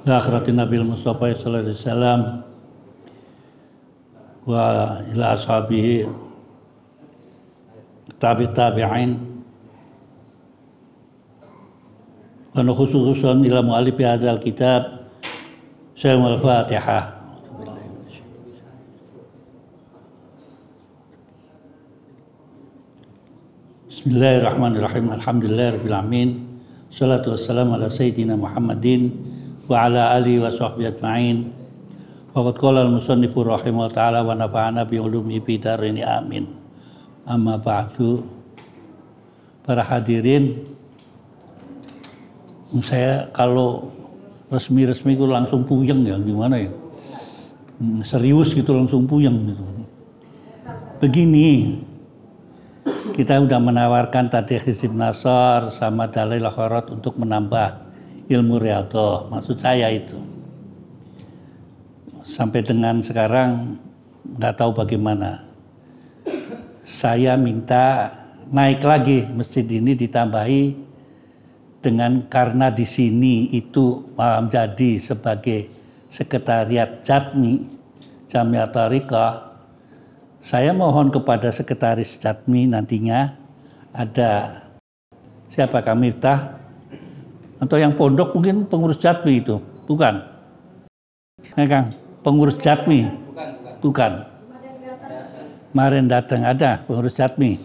akhiratin Nabil Mustafa sallallahu alaihi wasallam wa ila ashabihi tabi'in wa khususan ila mu'allifi hadzal kitab Syaikhul Fatihah. Bismillahirrahmanirrahim. Alhamdulillahirabbil alamin. Shalatu wassalamu ala sayyidina Muhammadin wa ala alihi wa sahbihi ajma'in. Waqad qala al-musannifu rahimahullah ta'ala wa nafa'ana bi ulumihi fi darini amin. Amma ba'du. Para hadirin, saya kalau resmi-resmi itu langsung puyeng ya, gimana ya? Serius gitu langsung puyeng gitu. Begini, kita udah menawarkan tadi Hizib Nasr sama Dalil Akhirat untuk menambah ilmu riyadhah. Maksud saya itu. Sampai dengan sekarang nggak tahu bagaimana. Saya minta naik lagi masjid ini ditambahi dengan karena di sini itu menjadi sebagai sekretariat Jami'at Thariqah. Saya mohon kepada sekretaris Jatmi nantinya ada siapa kami Miftah atau yang pondok mungkin pengurus Jatmi itu, bukan? Kang, pengurus Jatmi? Bukan. Kemarin datang ada pengurus Jatmi.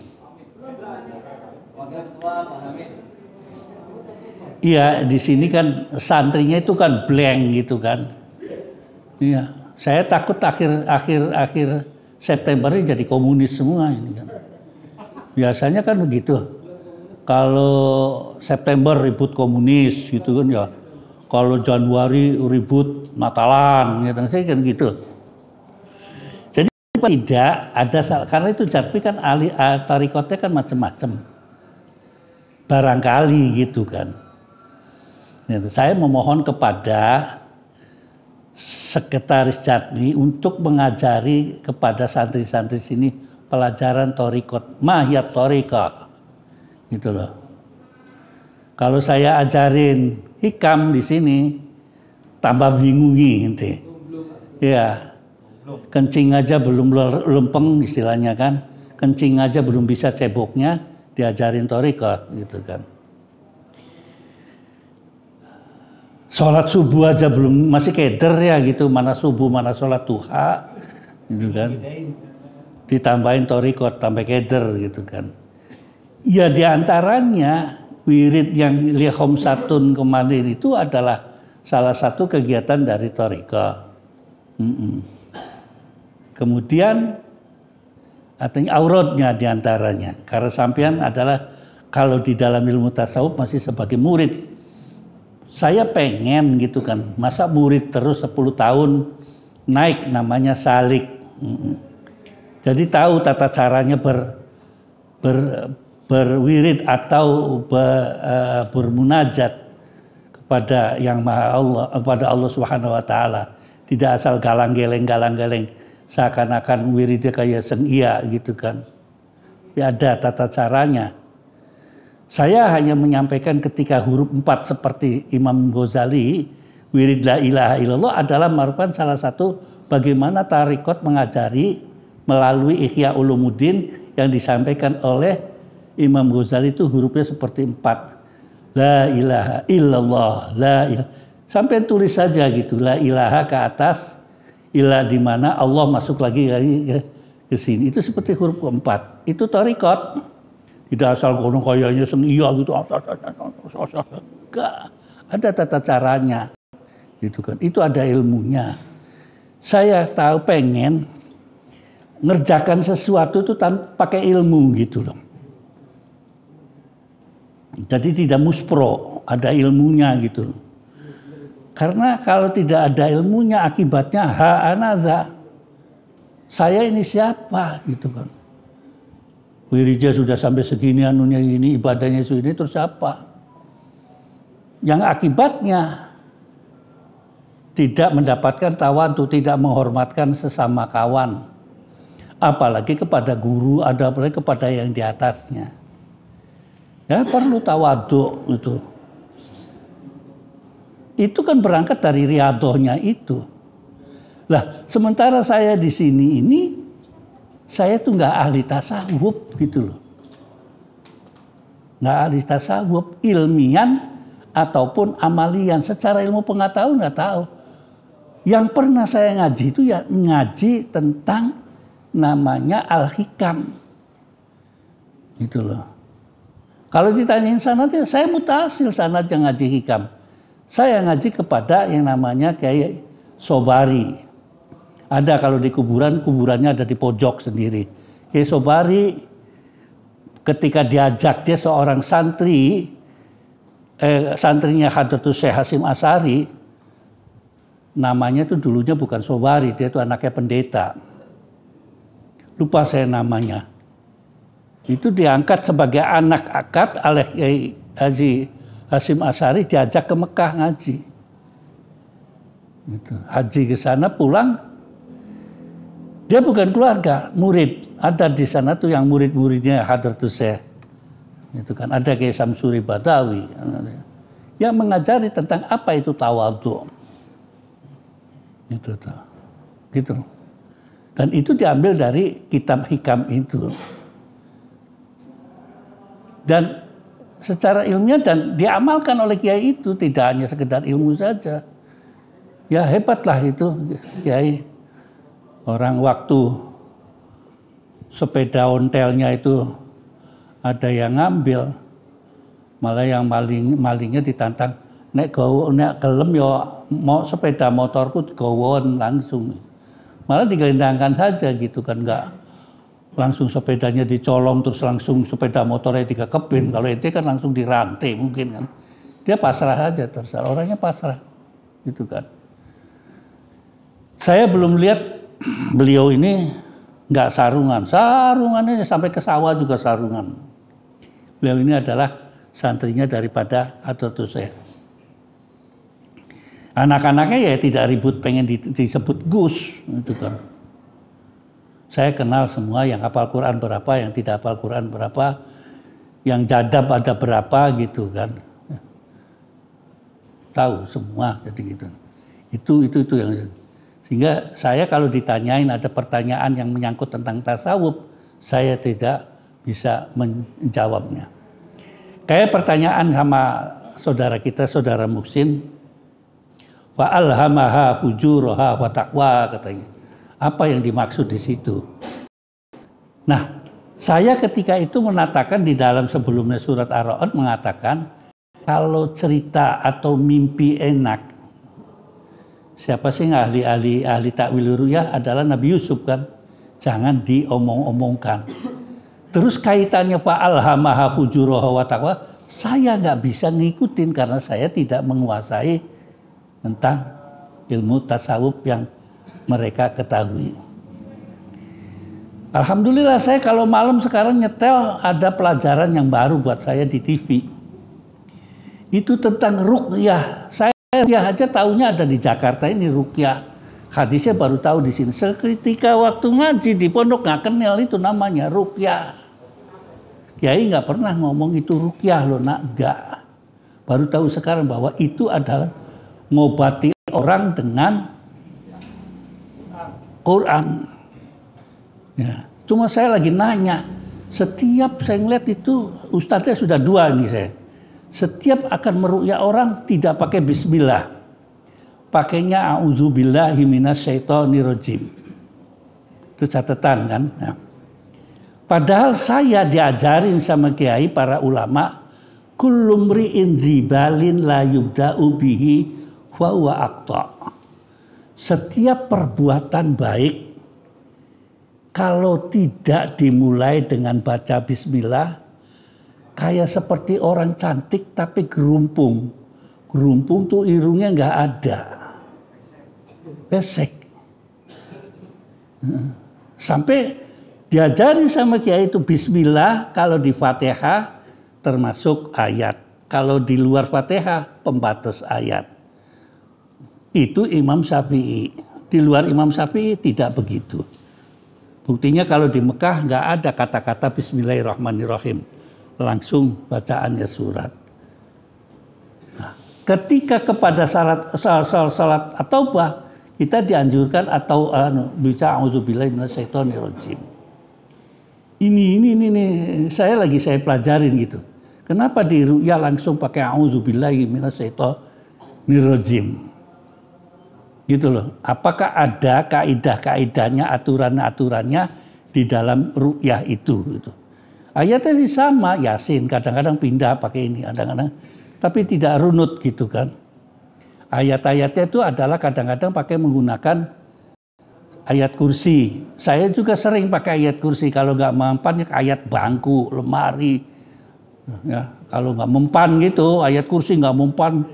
Iya, di sini kan santrinya itu kan blank gitu kan. Iya, saya takut akhir September ini jadi komunis semua ini kan. Biasanya kan begitu. Kalau September ribut komunis gitu kan ya. Kalau Januari ribut Natalan gitu. Saya kan gitu. Jadi tidak ada karena itu Jatmi kan tarikotnya kan macam-macam. Barangkali gitu kan. Saya memohon kepada sekretaris Jatmi untuk mengajari kepada santri-santri sini pelajaran thariqat, mahiyat thariqah. Gitu loh. Kalau saya ajarin hikam di sini tambah bingungi nanti. Ya. Kencing aja belum lempeng istilahnya kan. Kencing aja belum bisa ceboknya diajarin thariqah gitu kan. Sholat subuh aja belum, masih keder ya gitu, mana subuh mana sholat duha gitu kan, ditambahin thariqat tambah keder gitu kan. Ya diantaranya wirid yang lihom satun kemarin itu adalah salah satu kegiatan dari thariqat. Kemudian artinya auratnya diantaranya, karena sampean adalah kalau di dalam ilmu tasawuf masih sebagai murid. Saya pengen gitu kan, masa murid terus 10 tahun naik namanya salik. Jadi tahu tata caranya berwirid atau bermunajat kepada yang Maha Allah, kepada Allah Subhanahu wa taala. Tidak asal galang-geleng seakan-akan wiridnya kayak sengia gitu kan. Ya ada tata caranya. Saya hanya menyampaikan ketika huruf 4 seperti Imam Ghazali, wirid la ilaha illallah adalah merupakan salah satu bagaimana thariqat mengajari melalui Ihya Ulumuddin yang disampaikan oleh Imam Ghazali itu hurufnya seperti 4. La ilaha illallah, la ilaha. Sampai tulis saja gitu, la ilaha ke atas, ilah di mana Allah masuk lagi ke sini. Itu seperti huruf 4. Itu thariqat. Tidak asal kono kayaknya sengia gitu. Enggak. Ada tata caranya. Gitu kan. Itu ada ilmunya. Saya tahu pengen ngerjakan sesuatu itu pakai ilmu gitu loh. Jadi tidak muspro, ada ilmunya gitu. Karena kalau tidak ada ilmunya akibatnya ha'anaza. Saya ini siapa gitu kan. Wiridnya sudah sampai segini, anunya ini, ibadahnya segini, terus apa? Yang akibatnya tidak mendapatkan tawadhu, tidak menghormatkan sesama kawan. Apalagi kepada guru, apalagi kepada yang di atasnya. Ya perlu tawadhu itu. Itu kan berangkat dari riadohnya itu. Lah, sementara saya di sini ini, saya tuh nggak ahli tasawuf gitu loh. Nggak ahli tasawuf, ilmian ataupun amalian. Secara ilmu pengetahuan nggak tahu. Yang pernah saya ngaji itu ya ngaji tentang namanya al-hikam. Gitu loh. Kalau ditanyain sanadnya, saya mutasil sanad yang ngaji hikam. Saya ngaji kepada yang namanya kayak Sobari. Ada kalau di kuburan, kuburannya ada di pojok sendiri. Kayak Sobari ketika diajak dia seorang santri, santrinya Hadratus Syekh Hasyim Asy'ari, namanya itu dulunya bukan Sobari, dia itu anaknya pendeta. Lupa saya namanya. Itu diangkat sebagai anak akad oleh Kiai Haji Hasyim Asy'ari, diajak ke Mekah ngaji. Gitu. Haji ke sana pulang, dia bukan keluarga, murid. Ada di sana tuh yang murid-muridnya Hadratus Syekh. Itu kan ada Kiai Samsuri Badawi yang mengajari tentang apa itu tawadhu. Itu tuh. Gitu. Dan itu diambil dari kitab hikam itu. Dan secara ilmiah dan diamalkan oleh kiai itu, tidak hanya sekedar ilmu saja. Ya hebatlah itu kiai. Orang waktu sepeda ontelnya itu ada yang ngambil, malah yang malingnya ditantang, nek gelem ya mau sepeda motorku gowon langsung. Malah digelendangkan saja gitu kan, enggak langsung sepedanya dicolong terus langsung sepeda motornya dikekepin. Kalau itu kan langsung dirantai mungkin kan. Dia pasrah aja, terserah orangnya pasrah. Gitu kan. Saya belum lihat beliau ini nggak sarungan. Sarungannya sampai ke sawah juga sarungan. Beliau ini adalah santrinya daripada Hadratus Syekh. Anak-anaknya ya tidak ribut pengen disebut Gus. Gitu kan. Saya kenal semua yang hafal Quran berapa, yang tidak hafal Quran berapa, yang jadab ada berapa gitu kan. Tahu semua jadi gitu. Itu yang sehingga saya kalau ditanyain ada pertanyaan yang menyangkut tentang tasawuf, saya tidak bisa menjawabnya. Kayak pertanyaan sama saudara kita, saudara Muksin, wa alhamaha fujuraha wa taqwa katanya. Apa yang dimaksud di situ? Nah, saya ketika itu menatakan di dalam sebelumnya surat Ar-Ra'd mengatakan kalau cerita atau mimpi enak, siapa sih yang ahli takwil ru'yah adalah Nabi Yusuf kan? Jangan diomong-omongkan. Terus kaitannya fa'alhamaha fujuraha wa taqwa, saya nggak bisa ngikutin karena saya tidak menguasai tentang ilmu tasawuf yang mereka ketahui. Alhamdulillah saya kalau malam sekarang nyetel ada pelajaran yang baru buat saya di TV. Itu tentang ruqyah. Saya aja tahunya ada di Jakarta ini ruqyah. Hadisnya baru tahu di sini. Seketika waktu ngaji di pondok nggak kenal itu namanya ruqyah. Kiai nggak pernah ngomong itu ruqyah loh, nak nggak. Baru tahu sekarang bahwa itu adalah ngobati orang dengan Quran. Ya, cuma saya lagi nanya, setiap saya ngeliat itu ustadznya sudah dua nih saya. Setiap akan meruqyah orang tidak pakai bismillah. Pakainya a'udzubillahi minasyaitonirrajim. Itu catatan kan? Ya. Padahal saya diajarin sama kiai para ulama, kullu mri'in dzibalin la yubda'u bihi fa huwa aqta'. Setiap perbuatan baik kalau tidak dimulai dengan baca bismillah kayak seperti orang cantik tapi gerumpung. Gerumpung tuh irungnya nggak ada. Besek. Sampai diajari sama kiai itu bismillah kalau di Fatihah termasuk ayat. Kalau di luar Fatihah pembatas ayat. Itu Imam Syafi'i. Di luar Imam Syafi'i tidak begitu. Buktinya kalau di Mekah nggak ada kata-kata Bismillahirrahmanirrahim. Langsung bacaannya surat. Nah, ketika kepada salat at-taubah kita dianjurkan atau baca auzubillahi minasyaitonirrajim. Ini saya pelajarin gitu. Kenapa di ru'ya langsung pakai auzubillahi minasyaitonirrajim? Gitu loh. Apakah ada kaidah-kaidahnya, aturan-aturannya di dalam ru'yah itu gitu. Ayatnya sih sama, Yasin, kadang-kadang pindah pakai ini, kadang-kadang tapi tidak runut gitu kan. Ayat-ayatnya itu adalah kadang-kadang pakai menggunakan ayat kursi. Saya juga sering pakai ayat kursi. Kalau nggak mempan ya ayat bangku, lemari. Ya, kalau nggak mempan gitu, ayat kursi nggak mempan.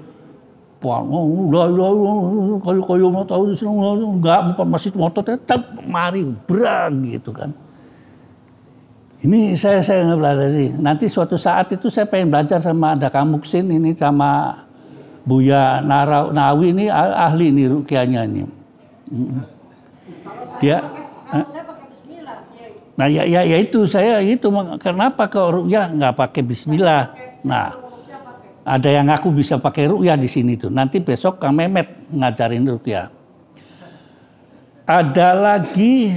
Kayu mau tahu nggak mempan masih motor tetap mari berang gitu kan. Ini saya ngebelajari. Nanti suatu saat itu saya pengen belajar sama ada Kamuksin ini sama Buya Nawi ini ahli nih ruqyahnya ini. Dia kalau saya pakai bismillah. Nah ya itu saya itu kenapa ke ruqyah nggak pakai bismillah. Nah, ada yang ngaku bisa pakai ruqyah di sini tuh. Nanti besok Kang Mehmet ngajarin ruqyah. Ada lagi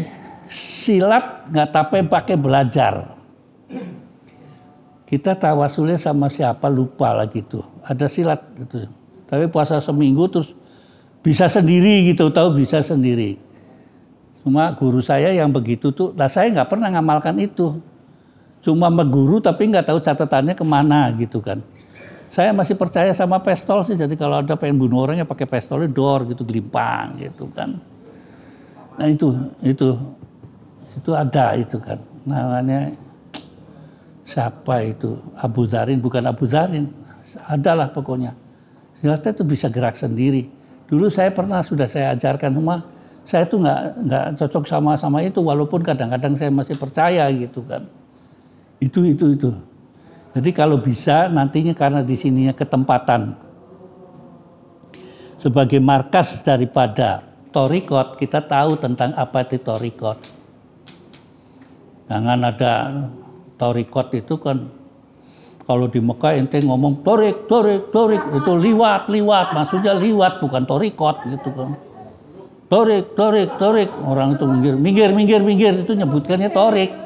silat nggak pakai belajar. Kita tawasulnya sama siapa lupa lagi tuh. Ada silat gitu. Tapi puasa seminggu terus bisa sendiri gitu, tahu bisa sendiri. Cuma guru saya yang begitu tuh, saya nggak pernah ngamalkan itu. Cuma meguru tapi nggak tahu catatannya kemana gitu kan. Saya masih percaya sama pistol sih. Jadi kalau ada pengen bunuh orang ya pakai pistolnya dor gitu, gelimpang gitu kan. Nah itu ada itu kan. Namanya siapa itu? Abu Dharin, bukan Abu Dharin. Adalah pokoknya. Silatnya itu bisa gerak sendiri. Dulu saya sudah saya ajarkan rumah. Saya tuh nggak cocok sama itu. Walaupun kadang-kadang saya masih percaya gitu kan. Itu. Jadi kalau bisa nantinya karena di sininya ketempatan sebagai markas daripada thariqat, kita tahu tentang apa itu thariqat. Jangan ada thariqat itu kan kalau di Mekah ente ngomong torik itu liwat maksudnya liwat bukan thariqat gitu kan. Torik orang itu minggir itu nyebutkannya torik.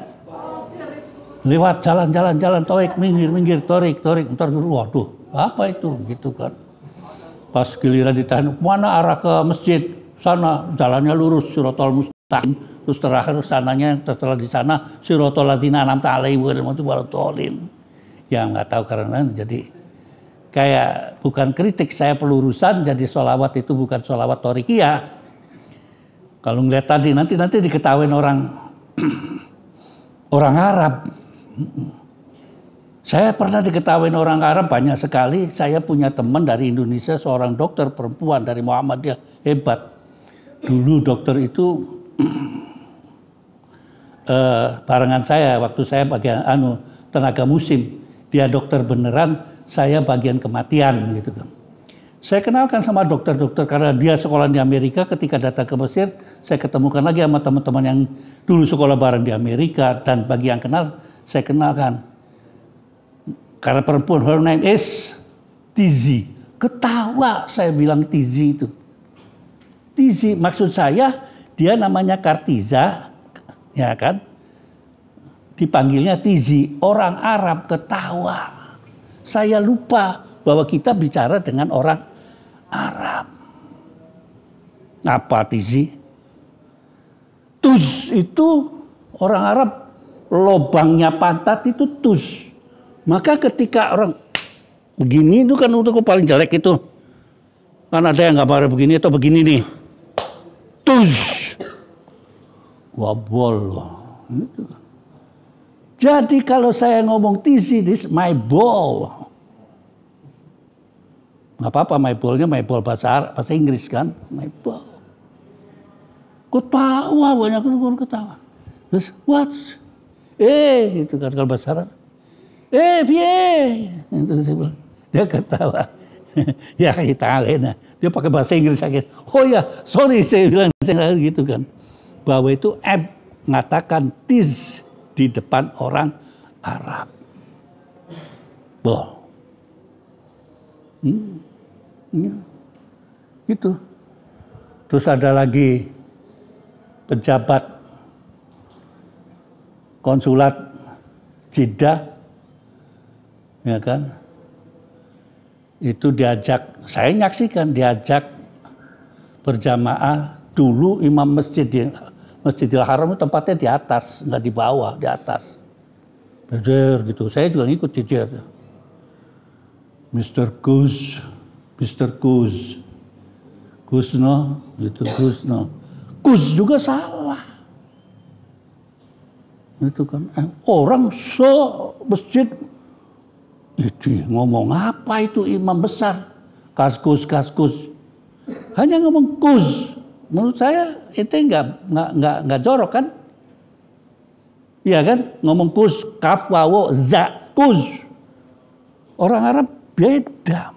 Lewat jalan torik minggir torik entar waduh apa itu gitu kan. Pas giliran ditanya mana arah ke masjid, sana jalannya lurus siratal mustaqim. Terus terakhir sananya setelah di sana siratal ladzina an'amta alaihim ghairil maghdubi alaihim. Ya nggak tahu karena jadi kayak bukan kritik, saya pelurusan jadi sholawat itu bukan sholawat thorikiyah. Kalau ngeliat tadi nanti diketawain orang Arab. Saya pernah diketawain orang Arab banyak sekali. Saya punya teman dari Indonesia, seorang dokter perempuan dari Muhammadiyah hebat. Dulu dokter itu barengan saya waktu saya bagian tenaga musim. Dia dokter beneran, saya bagian kematian gitu kan. Saya kenalkan sama dokter-dokter karena dia sekolah di Amerika. Ketika datang ke Mesir, saya ketemukan lagi sama teman-teman yang dulu sekolah bareng di Amerika. Dan bagi yang kenal, saya kenalkan. Karena perempuan, her name is Tizi. Ketawa saya bilang Tizi itu. Tizi, maksud saya dia namanya Kartiza, ya kan? Dipanggilnya Tizi. Orang Arab ketawa. Saya lupa bahwa kita bicara dengan orang Arab. Apa Tizi? Tuz itu orang Arab lobangnya pantat itu tuz. Maka ketika orang begini itu kan untuk paling jelek itu. Kan ada yang gambar begini atau begini nih. Tuz. Wabol. Gitu. Jadi kalau saya ngomong Tizi, this my ball. Nggak apa-apa, my ball bahasa Inggris kan, my ball. Ketawa banyak orang ketawa. Terus what? Itu kan kalau bahasa Arab. Vie. Itu saya bilang. Dia ketawa. Ya kita alena. Dia pakai bahasa Inggris sakit. Oh ya, sorry saya bilang gitu kan. Bahwa itu mengatakan tiz di depan orang Arab. Boh. Ya, itu. Terus ada lagi pejabat konsulat Jeddah, ya kan? Itu saya nyaksikan diajak berjamaah. Dulu imam Masjidil Haram itu tempatnya di atas, nggak di bawah, di atas. Jejer gitu. Saya juga ngikut jejer. Mr. Gus, Gusno, gitu Gusno. Gus juga salah. Itu kan orang masjid itu ngomong apa itu imam besar, kaskus. Hanya ngomong Gus. Menurut saya itu nggak jorok kan? Iya kan? Ngomong Gus, kaf, wawo, za, Gus. Orang Arab beda.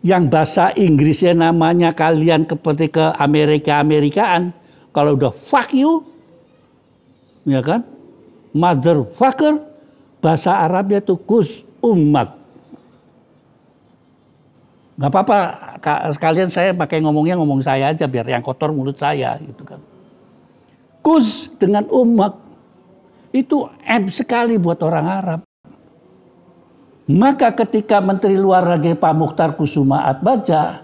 Yang bahasa Inggrisnya namanya kalian seperti ke Amerikaan, kalau udah fuck you, ya kan? Motherfucker, bahasa Arabnya itu Gus ummak. Gak apa-apa, sekalian saya pakai ngomong saya aja biar yang kotor mulut saya gitu kan. Gus dengan ummak itu sekali buat orang Arab. Maka ketika Menteri Luar Negeri Pak Mukhtar Kusuma Atmaja,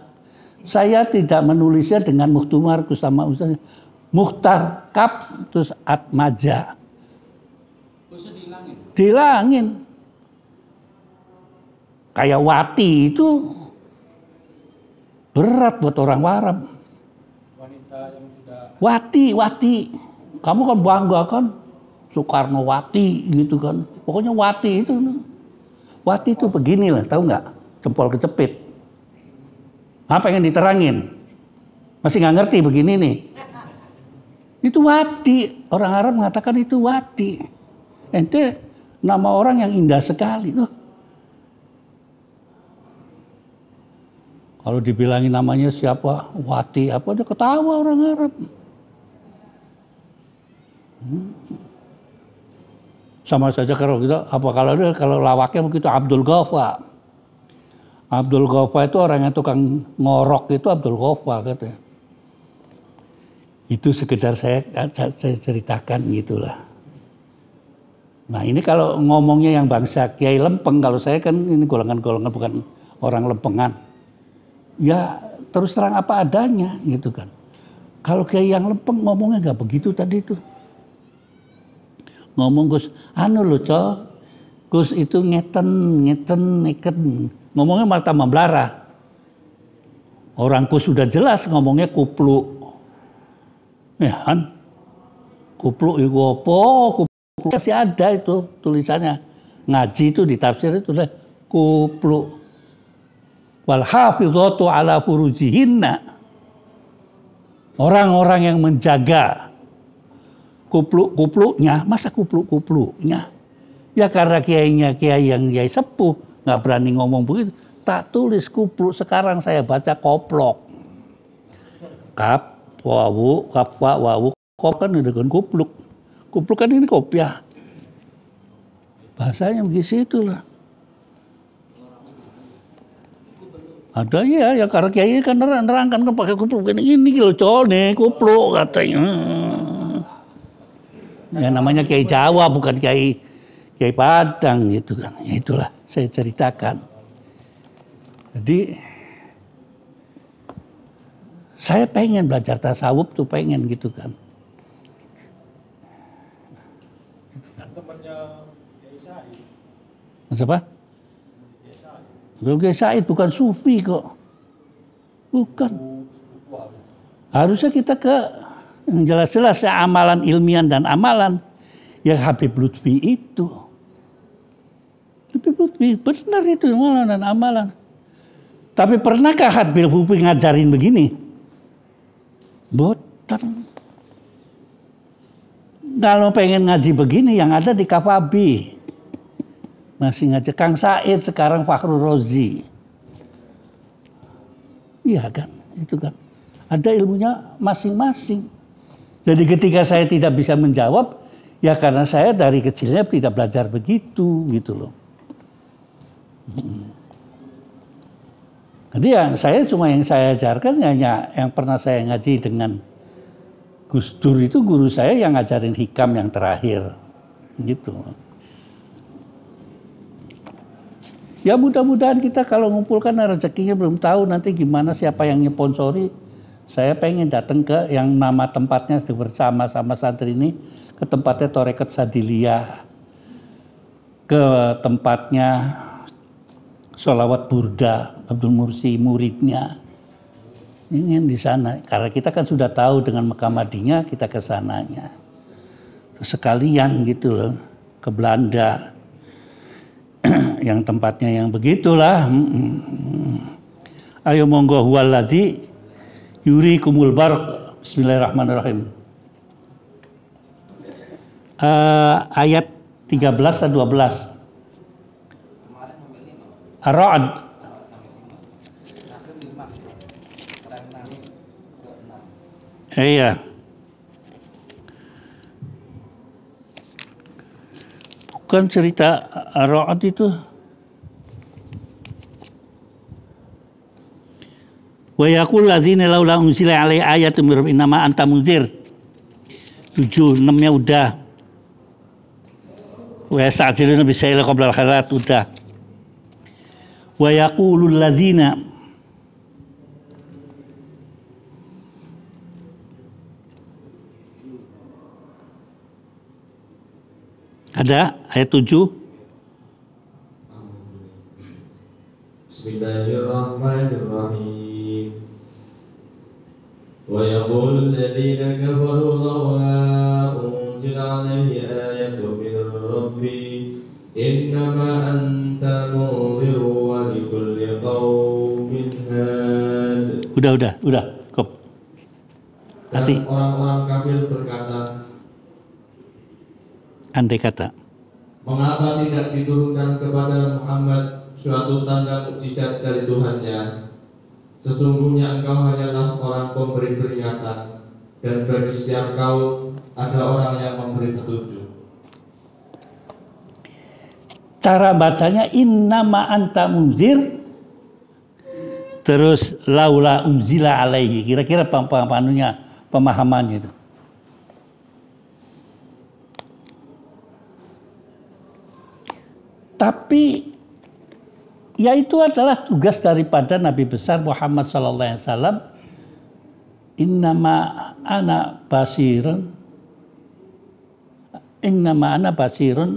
saya tidak menulisnya dengan Mukhtar Kusuma Mukhtar Kap terus Atmaja. Dihilangin. Kayak Wati itu berat buat orang Arab. Wanita yang tidak... Wati. Kamu kan bangga kan? Soekarno Wati gitu kan. Pokoknya Wati itu. Wati itu beginilah, tahu nggak? Jempol kecepit. Pengen diterangin. Masih nggak ngerti begini nih. Itu Wati. Orang Arab mengatakan itu Wati. Ente nama orang yang indah sekali tuh. Kalau dibilangin namanya siapa? Wati apa? Dia ketawa orang Arab. Sama saja kalau lawaknya begitu Abdul Ghaffar. Abdul Ghaffar itu orang yang tukang ngorok itu Abdul Ghaffar katanya. Itu sekedar saya ceritakan gitulah. Nah ini kalau ngomongnya yang bangsa Kiai Lempeng, kalau saya kan ini golongan-golongan bukan orang lempengan. Ya terus terang apa adanya gitu kan. Kalau Kiai yang lempeng ngomongnya nggak begitu tadi itu. Ngomong Gus, lho Cok, Gus itu ngeten. Ngomongnya malah tambah belara. Orang Gus sudah jelas ngomongnya kuplu. Ya kan? Kuplu itu apa? Kuplu masih ada itu tulisannya. Ngaji itu di tafsir itu lah kuplu. Wal hafizatu ala furujihinna. Orang-orang yang menjaga kupluk-kupluknya, masa kupluk-kupluknya? Ya karena kiai yang kiai sepuh, nggak berani ngomong begitu. Tak tulis kupluk, sekarang saya baca koplok. Kap, wawu, kop kan dengan kupluk. Kupluk kan ini kopiah. Bahasanya begitu lah. Ada ya karena kiai kan nerangkan kan pakai kupluk ini loh Cok nih kupluk katanya. Ya namanya Kiai Jawa bukan Kiai Padang gitu kan. Ya itulah saya ceritakan. Jadi saya pengen belajar tasawuf tuh pengen gitu kan. Temannya Kiai Said. Siapa? Kiai Said bukan sufi kok. Bukan. Harusnya kita yang jelas-jelas ya amalan ilmiah dan amalan yang Habib Lutfi itu. Habib Lutfi benar itu amalan dan amalan. Tapi pernahkah Habib Lutfi ngajarin begini? Boten. Kalau pengen ngaji begini yang ada di Kafabi. Masih ngaji Kang Said sekarang Fakhrul Rozi. Iya kan? Itu kan. Ada ilmunya masing-masing. Jadi ketika saya tidak bisa menjawab, ya karena saya dari kecilnya tidak belajar begitu, gitu loh. Jadi yang saya ajarkan hanya yang pernah saya ngaji dengan Gus Dur itu guru saya yang ngajarin hikam yang terakhir, gitu. Ya mudah-mudahan kita kalau ngumpulkan rezekinya belum tahu nanti gimana siapa yang nyponsori. Saya pengen datang ke yang nama tempatnya bersama sama santri ini ke tempatnya Torekat Sadiliyah, ke tempatnya Sholawat Burda Abdul Mursi muridnya, ingin di sana karena kita kan sudah tahu dengan Mekah Madinah, kita ke sananya sekalian gitu loh, ke Belanda yang tempatnya yang begitulah. Ayo monggo huwallazi yurikumul barq. Bismillahirrahmanirrahim. Ayat 13 dan 12 Ar-Ra'd. Iya. Bukan cerita Ar-Ra'd itu. Wa yaqul ladzina laula unzila alaihi ayatun mir innama anta munzir. 7-6-nya udah. Wa yasta'jiluna bisaila qabla al-khairat udah. Wa yaqulul ladzina ada ayat 7. Bismillahirrahmanirrahim. Wa yaqulul ladzina kafaru lawla unzila alaihi ayatun min rabbi innama anta munzirun wa likulli qaumin had. Udah, cukup. Nanti orang-orang kafir berkata, andai kata, mengapa tidak diturunkan kepada Muhammad suatu tanda mukjizat dari Tuhannya? Sesungguhnya engkau hanyalah orang pemberi peringatan, dan bagi setiap kaum ada orang yang memberi petunjuk. cara bacanya innama anta munzir, terus laula unzila alaihi. Kira-kira pemahamannya itu. Tapi ya itu adalah tugas daripada Nabi besar Muhammad sallallahu alaihi wasallam. Innama ana basirun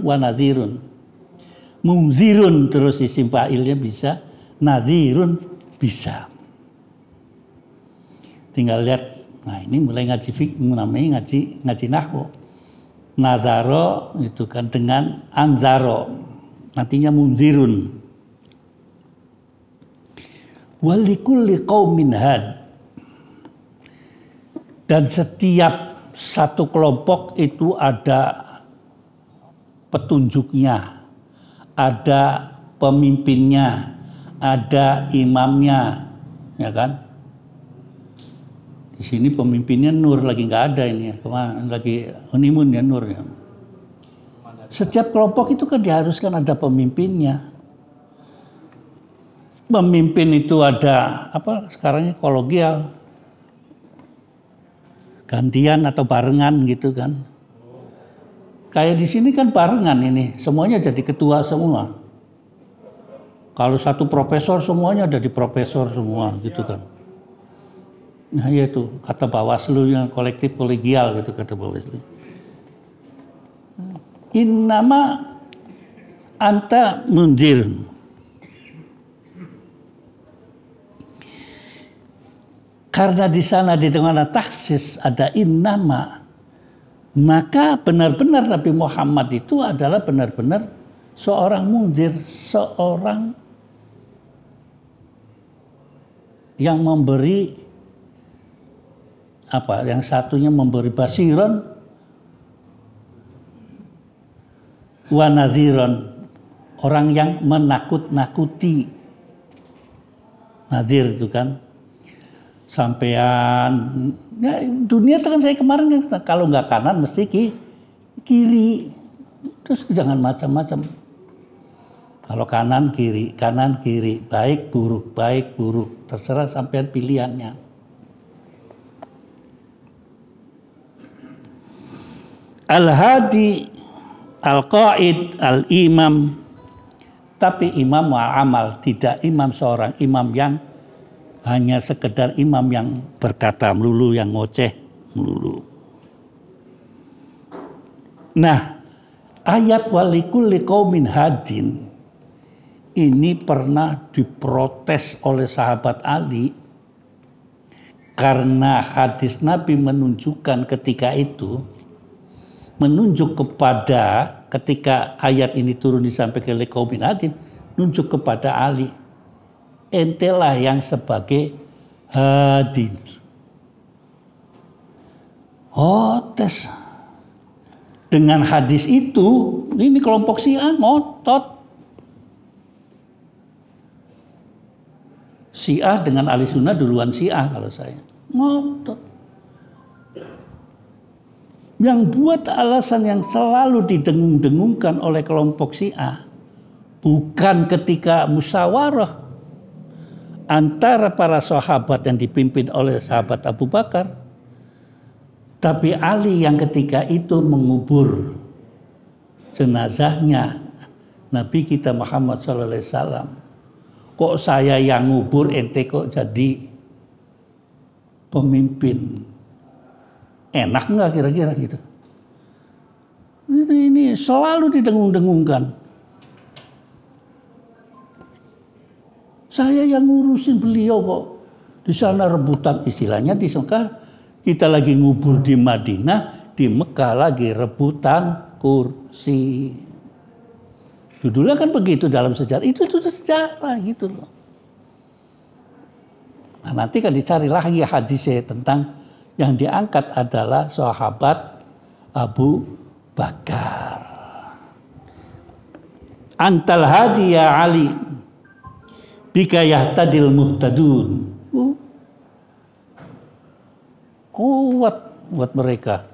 wa nadhirun. Munzirun terus isim fa'ilnya bisa, nadhirun bisa. Tinggal lihat. Nah, ini mulai ngaji fiqh, namanya ngaji nahwu. Nazaro itu kan dengan anzaro. Nantinya munzirun. Walikulli qaumin had. Dan setiap satu kelompok itu ada petunjuknya, ada pemimpinnya, ada imamnya, ya kan? Di sini pemimpinnya Nur lagi nggak ada ini, kemarin lagi honeymoon ya Nur ya. Setiap kelompok itu kan diharuskan ada pemimpinnya. Pemimpin itu ada apa? Sekarang kolegial, gantian atau barengan gitu kan. Kayak di sini kan barengan ini, semuanya jadi ketua semua. Kalau satu profesor semuanya jadi profesor semua gitu kan. Nah itu kata Bawaslu yang kolektif kolegial gitu kata Bawaslu. Innama anta munzir. Karena di sana di tengah taksis ada innama, maka benar-benar Nabi Muhammad itu adalah benar-benar seorang munzir, seorang yang memberi apa? Yang satunya memberi basiron wa nadhiron, orang yang menakut-nakuti. Nadhir itu kan sampean ya, dunia itu kan saya kemarin kan kalau nggak kanan mesti kiri, terus jangan macam-macam. Kalau kanan kiri, baik buruk, terserah sampean pilihannya. Al-hadi, al-qaid, al-imam, tapi imam wa'amal, tidak imam seorang imam yang hanya sekedar imam yang berkata melulu, yang ngoceh melulu. Nah, ayat walikulli qaumin hadin ini pernah diprotes oleh sahabat Ali karena hadis Nabi menunjukkan ketika itu, menunjuk kepada ketika ayat ini turun disampaikan oleh qaumin hadin, nunjuk kepada Ali, entelah yang sebagai hadin. Oh, tes dengan hadis itu, ini kelompok Syiah ngotot. Syiah dengan ahli sunnah duluan Syiah kalau saya. Ngotot. Yang buat alasan yang selalu didengung-dengungkan oleh kelompok Syiah bukan ketika musyawarah antara para sahabat yang dipimpin oleh sahabat Abu Bakar, tapi Ali yang ketika itu mengubur jenazahnya Nabi kita Muhammad SAW. Kok saya yang ngubur, ente kok jadi pemimpin? Enak nggak kira-kira gitu? Ini selalu didengung-dengungkan. Saya yang ngurusin beliau kok. Di sana rebutan, istilahnya di Mekah. Kita lagi ngubur di Madinah, di Mekah lagi rebutan kursi. Judulnya kan begitu dalam sejarah. Itu sejarah gitu loh. Nah, nanti kan dicari lagi hadisnya tentang yang diangkat adalah sahabat Abu Bakar. Antal hadi ya Ali bika yahtadil muhtadun. Kuat buat mereka.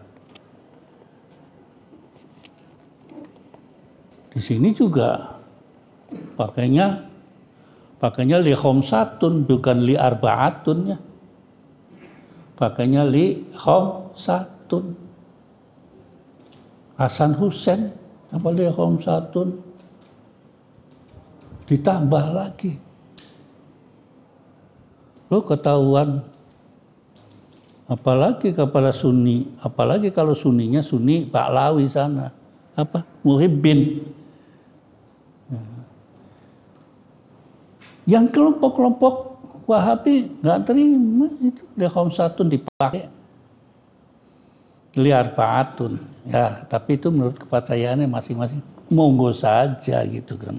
Di sini juga pakainya li khamsatun bukan li arba'atun ya. Pakainya li khamsatun. Hasan Husain apa li khamsatun. Ditambah lagi. Lo ketahuan apalagi kepada Sunni, apalagi kalau Sunninya Sunni Baklawi sana. Apa? Muhibbin. Yang kelompok-kelompok Wahabi nggak terima itu di khamsatun dipakai li arba'atun. Ya, tapi itu menurut kepercayaannya masing-masing. Monggo saja gitu kan.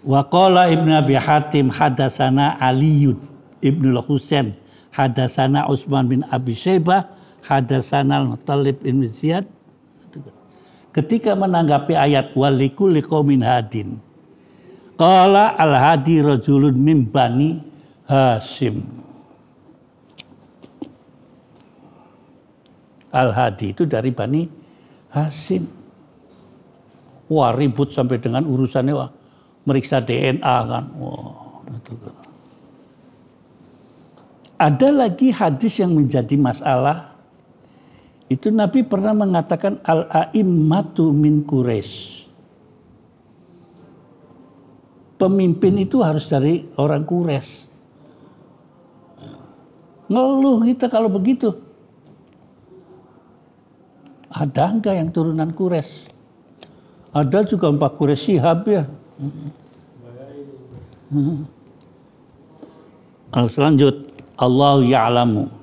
Wa qala Ibnu Abi Hatim hadatsana Aliyun Ibnu Husain hadatsana Utsman bin Abi Syaibah hadatsana Al-Muttalib bin Ziyad. Ketika menanggapi ayat walikulli qaumin hadin, qala al-hadi rajulun min bani Hasyim. Al-hadi itu dari bani Hasyim. Wah, ribut sampai dengan urusannya, wah, meriksa DNA kan. Wah, itu kan. Ada lagi hadis yang menjadi masalah. Itu Nabi pernah mengatakan al-a'immatu min Quraisy. Pemimpin itu harus dari orang Quraisy. Ngeluh kita kalau begitu. Ada enggak yang turunan Quraisy? Ada juga 4 Quraisy Syihab ya. Selanjut Allah ya'lamu.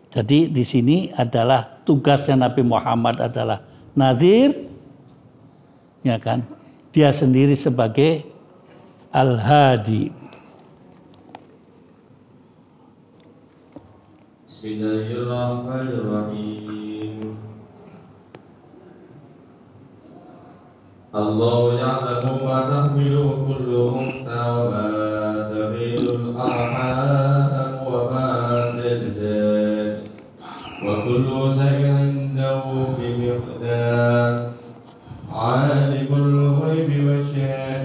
Jadi di sini adalah tugasnya Nabi Muhammad adalah nazir, ya kan? Dia sendiri sebagai al-hadi. Bismillahirrahmanirrahim. Allah ya'lamu ma tahmilu kullu untha wa ma tahmilul arham wa ma tazdad wa kullu shay'in indahu bi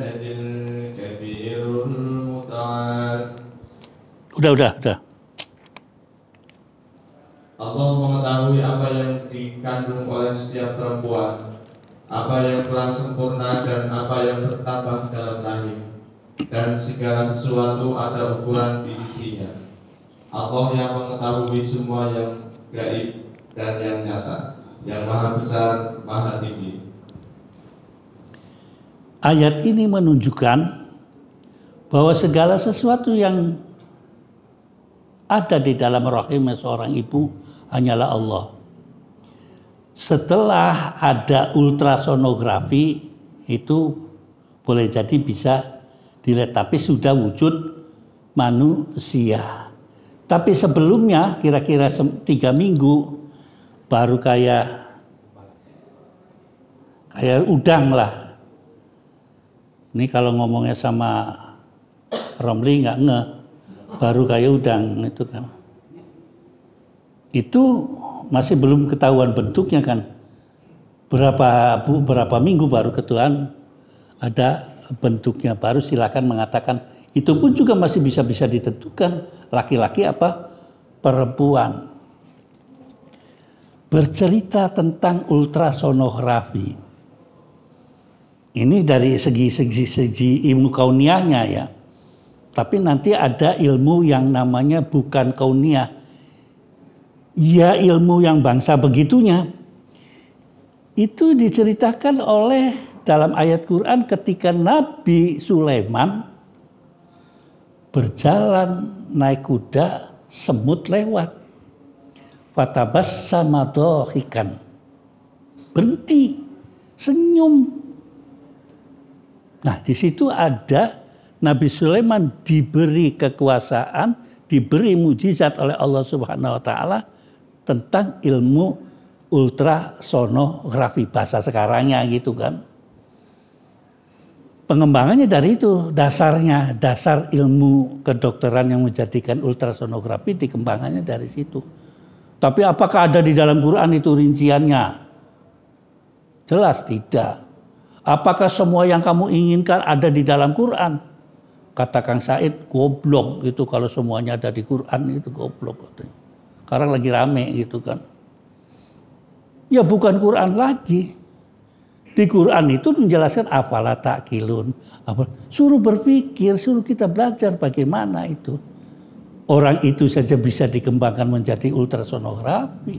العدد الكبير المتعال. Udah. Allah mengetahui apa yang dikandung oleh setiap perempuan, apa yang telah sempurna dan apa yang bertambah dalam rahim, dan segala sesuatu ada ukuran di sisinya. Allah yang mengetahui semua yang gaib dan yang nyata, yang maha besar, maha tinggi. Ayat ini menunjukkan bahwa segala sesuatu yang ada di dalam rahim seorang ibu hanyalah Allah. Setelah ada ultrasonografi itu boleh jadi bisa dilihat, tapi sudah wujud manusia. Tapi sebelumnya kira-kira 3 minggu baru kayak udang lah. Ini kalau ngomongnya sama Romli nggak ngeh, baru kayak udang itu kan. Itu masih belum ketahuan bentuknya kan. Berapa minggu baru ketahuan ada bentuknya, baru silakan mengatakan. Itu pun juga masih bisa ditentukan laki-laki apa perempuan. Bercerita tentang ultrasonografi. Ini dari segi ilmu kauniyahnya ya. Tapi nanti ada ilmu yang namanya bukan kauniyah. Ya ilmu yang bangsa begitunya. Itu diceritakan oleh dalam ayat Quran ketika Nabi Sulaiman berjalan naik kuda, semut lewat. Fatabassama dhahikan. Berhenti, senyum. Nah, di situ ada Nabi Sulaiman diberi kekuasaan, diberi mujizat oleh Allah Subhanahu wa taala tentang ilmu ultrasonografi, bahasa sekarangnya gitu kan. Pengembangannya dari itu, dasar ilmu kedokteran yang menjadikan ultrasonografi dikembangannya dari situ. Tapi apakah ada di dalam Quran itu rinciannya? Jelas tidak. Apakah semua yang kamu inginkan ada di dalam Quran? Kata Kang Said, goblok gitu kalau semuanya ada di Quran, itu goblok katanya. Sekarang lagi rame gitu kan. Ya bukan Quran lagi. Di Quran itu menjelaskan afala ta'qilun. Suruh berpikir, suruh kita belajar bagaimana itu. Orang itu saja bisa dikembangkan menjadi ultrasonografi.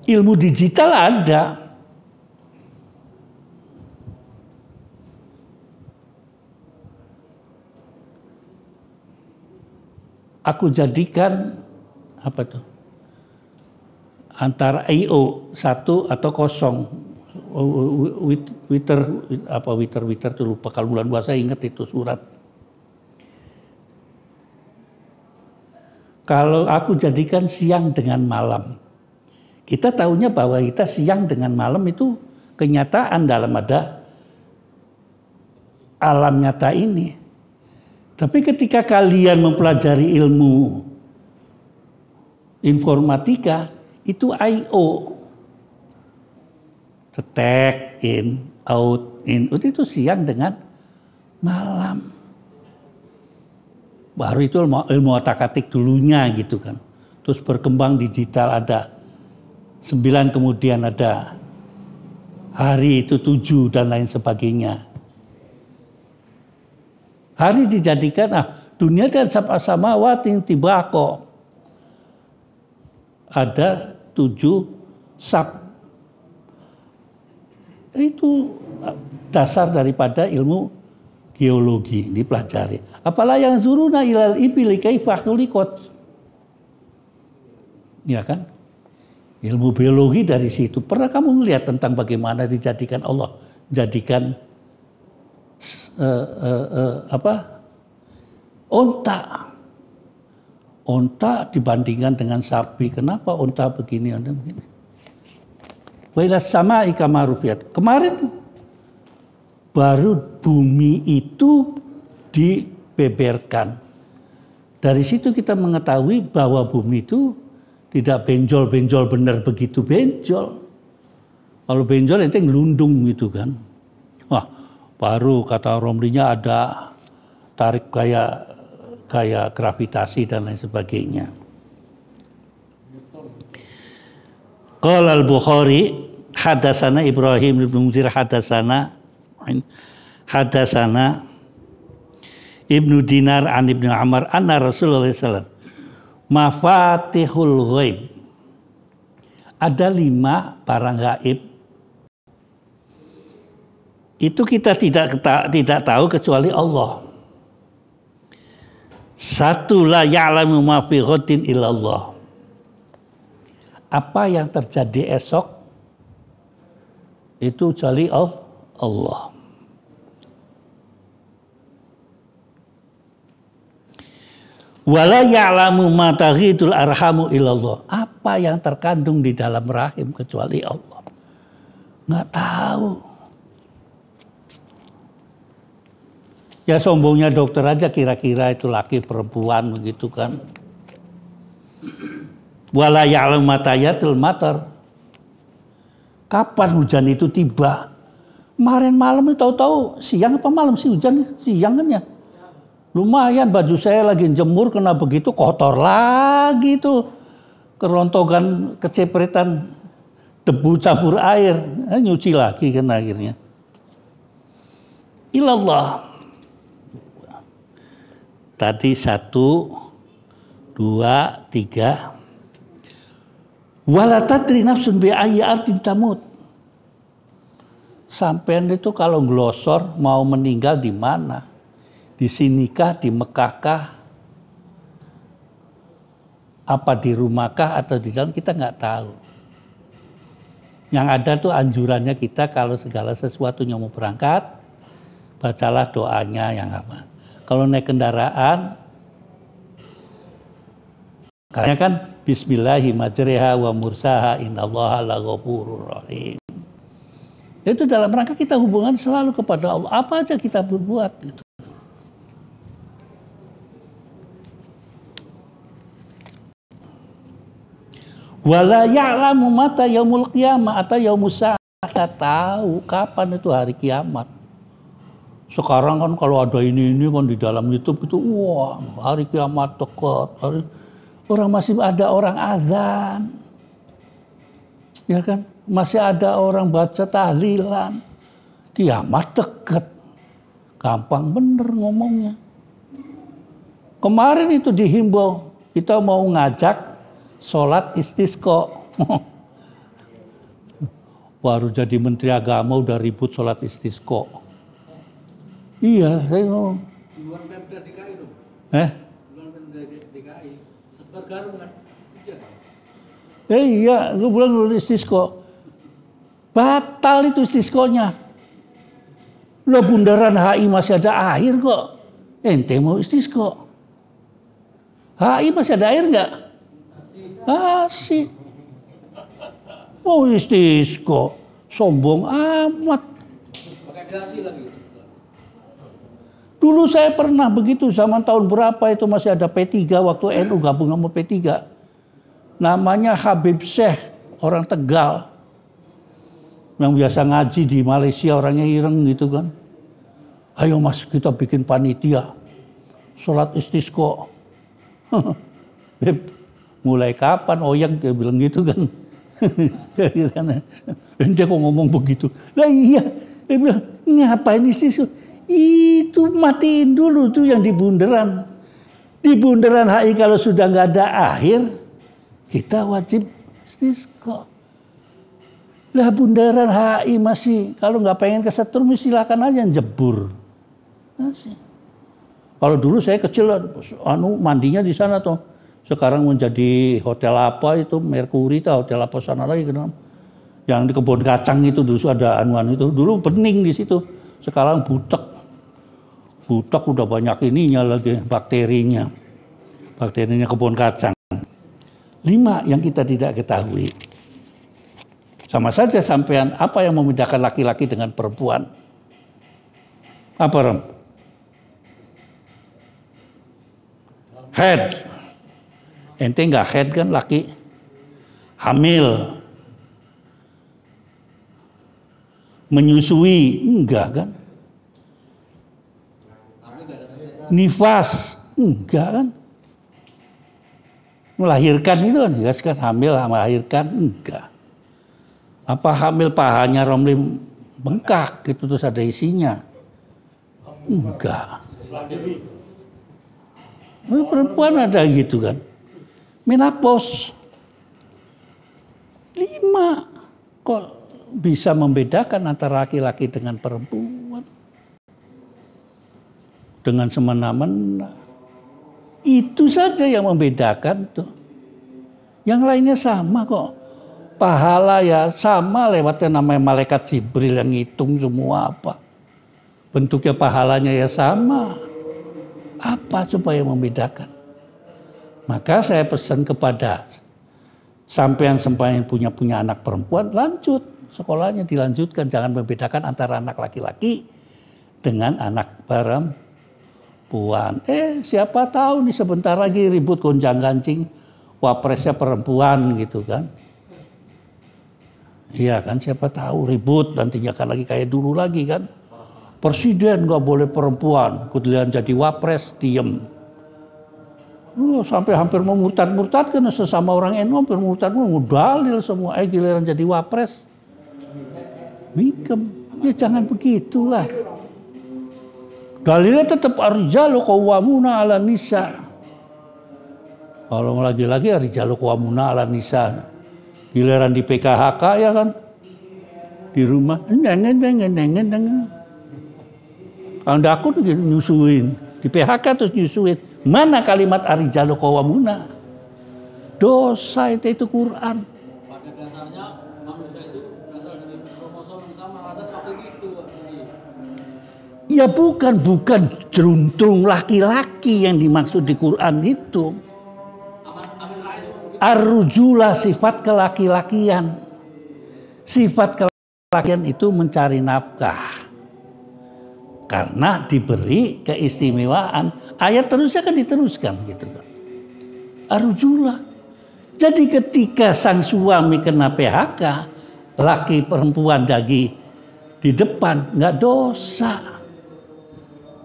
Ilmu digital ada. Aku jadikan apa tuh? Antara IO 1 atau 0. Witer tuh lupa, kalau bulan puasa ingat itu surat. Kalau aku jadikan siang dengan malam. Kita tahunya bahwa kita siang dengan malam itu kenyataan dalam ada alam nyata ini. Tapi ketika kalian mempelajari ilmu informatika, itu I/O, cetek, in, out, itu siang dengan malam. Baru itu ilmu otak-atik dulunya gitu kan. Terus berkembang digital ada 9, kemudian ada hari itu 7 dan lain sebagainya. Hari dijadikan dunia dan sama-sama watin tibako. Ada 7 sab. Itu dasar daripada ilmu geologi dipelajari. Apalah yang zuruna ilal ibili kaifa khuliqat. Ya kan? Ilmu biologi dari situ. Pernah kamu melihat tentang bagaimana dijadikan Allah jadikan onta dibandingkan dengan sapi. Kenapa onta begini, onta begini? Wa ilas sama'i kama rufiat. Kemarin baru bumi itu dibeberkan. Dari situ kita mengetahui bahwa bumi itu tidak benjol-benjol benar begitu benjol. Kalau benjol itu ngelundung gitu kan. Wah, Baru kata Romlinya ada tarik gaya gravitasi dan lain sebagainya. Qala al-Bukhari hadatsana Ibrahim bin Munzir hadatsana Ibnu Dinar an Ibnu Amr anna Rasulullah sallallahu alaihi wasallam mafatihul ghaib. Ada 5 barang gaib. Itu kita tidak tahu kecuali Allah. Satu, la ya'lamu ma fi ghadin illallah. Apa yang terjadi esok itu kecuali Allah. Wala ya'lamu ma taghidul arhamu illallah. Apa yang terkandung di dalam rahim kecuali Allah. Nggak tahu. Ya sombongnya dokter aja kira-kira itu laki perempuan begitu kan. Wala ya'lamu matayatul matar. Kapan hujan itu tiba? Kemarin malam itu tahu-tahu siang apa malam sih hujan? Siang kan ya. Lumayan baju saya lagi jemur kena begitu kotor lagi tuh. Kerontokan kecepretan debu campur air. Nyuci lagi kan akhirnya. Ilallah. Tadi 1, 2, 3. Wala tadri nafsun bi ayyi ardin tamut. Sampean itu kalau nglosor mau meninggal di mana? Di sinikah, di Mekahkah? Apa di rumahkah atau di jalan kita nggak tahu. Yang ada tuh anjurannya kita kalau segala sesuatunya mau berangkat, bacalah doanya yang apa. Kalau naik kendaraan, kayaknya kan Bismillahi majriha wa mursaha innallaha laghafurur rahim. Itu dalam rangka kita hubungan selalu kepada Allah. Apa aja kita berbuat gitu. Wala ya'lamu mata yaumul qiyamah atau yaumus sa'a. Tahu kapan itu hari kiamat. Sekarang kan kalau ada ini kan di dalam YouTube itu wah hari kiamat dekat. Orang masih ada orang azan. Ya kan? Masih ada orang baca tahlilan. Kiamat dekat. Gampang bener ngomongnya. Kemarin itu dihimbau kita mau ngajak sholat istisqa. Baru jadi menteri agama udah ribut sholat istisqa. Iya, saya ngomong. Duluan Pemda DKI dong. Duluan Pemda DKI. Sebar garum kan. Iya, lu bilang lu istisqa. Batal itu istisqanya. Lo bundaran HI masih ada air kok. Ente mau istisqa. HI masih ada air enggak? Masih. Mau istisqa. Sombong amat. Pakai dasi lagi. Dulu saya pernah begitu zaman tahun berapa itu masih ada P3 waktu NU gabung sama P3. Namanya Habib Syekh, orang Tegal. Yang biasa ngaji di Malaysia, orangnya ireng gitu kan. Ayo mas kita bikin panitia. Sholat istisqa. Beb, mulai kapan oyang dia bilang gitu kan. Dia kok ngomong begitu. Lah iya, dia bilang ngapain istisqa? Itu matiin dulu tuh yang di bundaran. Di bundaran HI kalau sudah nggak ada air, kita wajib istisqa. Lah bundaran HI masih kalau nggak pengen kesetrum silakan aja jebur. Masih. Kalau dulu saya kecil, mandinya di sana tuh. Sekarang menjadi hotel apa itu Mercury tuh hotel apa sana lagi kenapa? Yang di kebun kacang itu dulu ada anuan itu. Dulu bening di situ. Sekarang butek. Butek udah banyak ininya lagi bakterinya. Bakterinya kebun kacang. 5 yang kita tidak ketahui. Sama saja sampean apa yang membedakan laki-laki dengan perempuan? Apa Ram? Head. Ente enggak head kan laki? Hamil. Menyusui enggak kan? Nifas, enggak kan? Melahirkan itu kan, ya kan hamil, melahirkan, enggak. Apa hamil pahanya Romli bengkak gitu terus ada isinya? Enggak. Perempuan ada gitu kan? Menopause 5. Kok bisa membedakan antara laki-laki dengan perempuan? Dengan semena-mena. Itu saja yang membedakan tuh. Yang lainnya sama kok. Pahala ya sama lewatnya namanya malaikat Jibril yang ngitung semua apa. Bentuknya pahalanya ya sama. Apa coba yang membedakan? Maka saya pesan kepada sampean-sampean punya anak perempuan, lanjut sekolahnya dilanjutkan, jangan membedakan antara anak laki-laki dengan anak perempuan. Siapa tahu nih sebentar lagi ribut gonjang-ganjing wapresnya perempuan gitu kan. Iya kan, siapa tahu ribut nantinya kan lagi kayak dulu lagi kan. Presiden nggak boleh perempuan, kemudian jadi wapres diem. Sampai hampir memurtad-murtadkan sesama orang NU, hampir dalil semua. Giliran jadi wapres, mingkem. Ya jangan begitulah. Dalilnya tetap ar-rijalu qawwamuna 'alan nisa. Kalau lagi-lagi ar-rijalu qawwamuna 'alan nisa. Giliran di PKHK ya kan. Di rumah Anda aku nyusuin. Di PHK terus nyusuin. Mana kalimat ar-rijalu qawwamuna? Dosa itu Quran. Pada dasarnya manusia itu berasal dari kromosom yang sama, alasan waktu itu. Ya bukan jeruntung laki-laki yang dimaksud di Quran itu. Ar-rujula sifat kelaki-lakian. Sifat kelaki-lakian itu mencari nafkah. Karena diberi keistimewaan. Ayat terusnya kan diteruskan gitu kan. Ar-rujula. Jadi ketika sang suami kena PHK, laki perempuan di depan nggak dosa.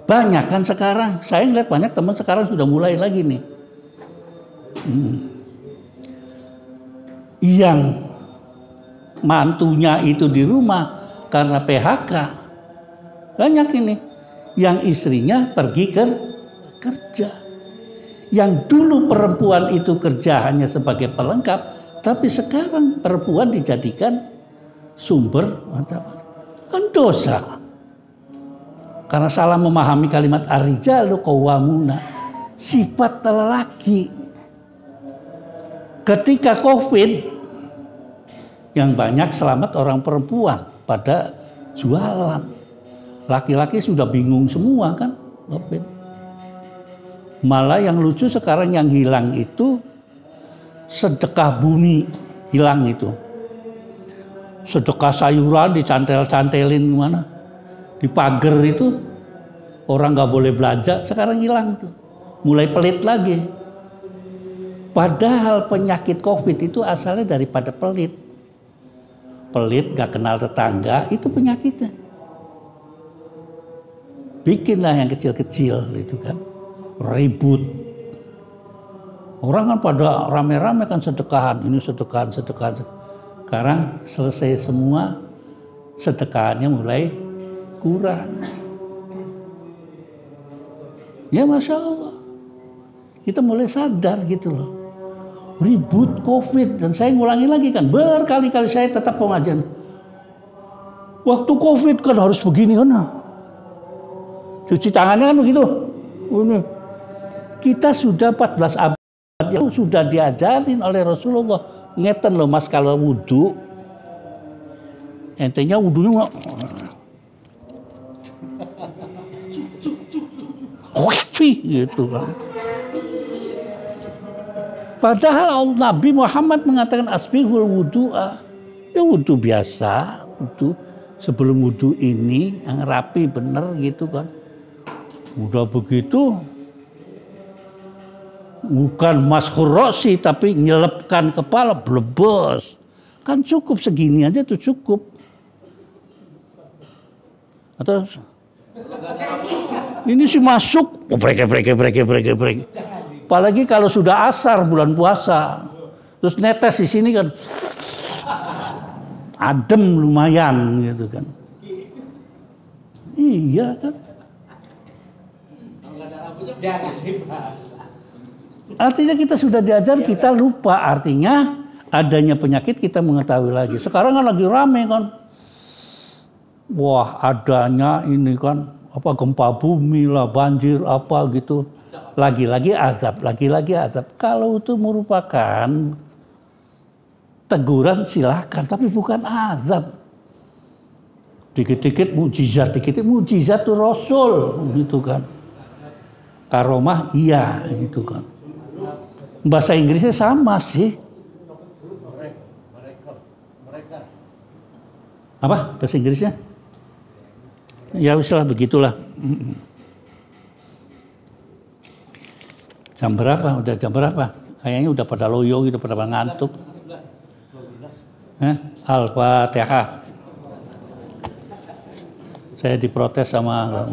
Banyak kan sekarang, saya ngeliat banyak teman sekarang sudah mulai lagi nih. Yang mantunya itu di rumah karena PHK. Banyak ini. Yang istrinya pergi kerja. Yang dulu perempuan itu kerja hanya sebagai pelengkap, tapi sekarang perempuan dijadikan sumber kan dosa. Karena salah memahami kalimat ar-rijalu qawwamuna, sifat lelaki. Ketika Covid, yang banyak selamat orang perempuan pada jualan. Laki-laki sudah bingung semua kan, Covid. Malah yang lucu sekarang yang hilang itu sedekah bumi, hilang itu. Sedekah sayuran dicantel-cantelin mana? Di pagar itu orang nggak boleh belanja, sekarang hilang tuh, mulai pelit lagi. Padahal penyakit Covid itu asalnya daripada pelit, nggak kenal tetangga, itu penyakitnya. Bikinlah yang kecil-kecil itu kan, ribut. Orang kan pada rame-rame kan sedekahan, ini sedekahan. Sekarang selesai semua, sedekahannya mulai kurang. Ya Masya Allah. Kita mulai sadar gitu loh. Ribut Covid. Dan saya ngulangi lagi kan. Berkali-kali saya tetap pengajian. Waktu Covid kan harus begini kan. Cuci tangannya kan begitu. Kita sudah 14 abad yang sudah diajarin oleh Rasulullah. Ngeten loh mas kalau wudhu. Entenya wudhunya nggak. Gitu kan. Padahal Nabi Muhammad mengatakan asbihul wudu'a. Ya wudhu biasa, wudhu sebelum wudhu ini yang rapi bener gitu kan. Udah begitu bukan mashur rosi tapi nyelepkan kepala blebos. Kan cukup segini aja tuh cukup. Atau Ini sih masuk, brek. Apalagi kalau sudah asar bulan puasa, terus netes di sini kan, adem lumayan gitu kan. Iya kan. Artinya kita sudah diajar, kita lupa. Artinya adanya penyakit kita mengetahui lagi. Sekarang kan lagi rame kan. Wah, adanya ini kan apa gempa bumi lah, banjir apa gitu. Lagi-lagi azab. Kalau itu merupakan teguran silahkan, tapi bukan azab. Dikit-dikit mujizat tuh Rasul gitu kan. Karomah iya gitu kan. Bahasa Inggrisnya sama sih. Apa bahasa Inggrisnya? Ya usah begitulah. Jam berapa? Udah jam berapa? Kayaknya udah pada loyo gitu, pada ngantuk. Al-Fatihah. Saya diprotes sama